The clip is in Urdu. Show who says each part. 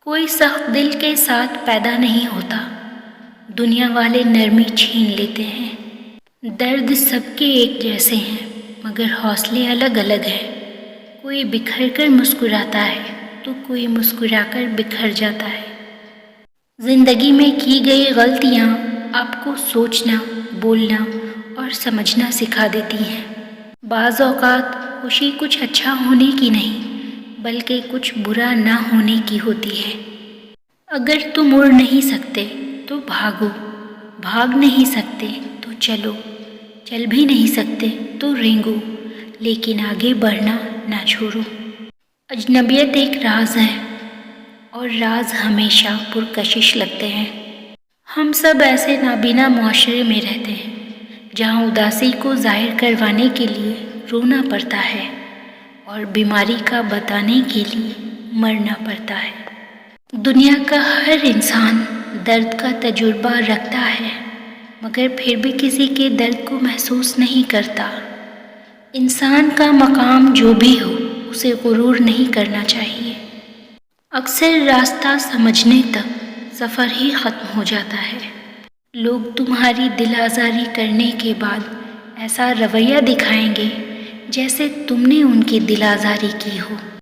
Speaker 1: کوئی سخت دل کے ساتھ پیدا نہیں ہوتا، دنیا والے نرمی چھین لیتے ہیں۔ درد سب کے ایک جیسے ہیں مگر حوصلے الگ الگ ہیں۔ کوئی بکھر کر مسکراتا ہے تو کوئی مسکرا کر بکھر جاتا ہے۔ زندگی میں کی گئی غلطیاں آپ کو سوچنا، بولنا اور سمجھنا سکھا دیتی ہیں۔ بعض اوقات خوشی کچھ اچھا ہونے کی نہیں بلکہ کچھ برا نہ ہونے کی ہوتی ہے۔ اگر تم اڑ نہیں سکتے تو بھاگو، بھاگ نہیں سکتے تو چلو، چل بھی نہیں سکتے تو رینگو، لیکن آگے بڑھنا نہ چھوڑو۔ اجنبیت ایک راز ہے اور راز ہمیشہ پرکشش لگتے ہیں۔ ہم سب ایسے نابینا معاشرے میں رہتے ہیں جہاں اداسی کو ظاہر کروانے کے لیے رونا پڑتا ہے اور بیماری کا بتانے کے لیے مرنا پڑتا ہے۔ دنیا کا ہر انسان درد کا تجربہ رکھتا ہے مگر پھر بھی کسی کے درد کو محسوس نہیں کرتا۔ انسان کا مقام جو بھی ہو اسے غرور نہیں کرنا چاہیے۔ اکثر راستہ سمجھنے تک سفر ہی ختم ہو جاتا ہے۔ لوگ تمہاری دل آزاری کرنے کے بعد ایسا رویہ دکھائیں گے جیسے تم نے ان کی دل آزاری کی ہو۔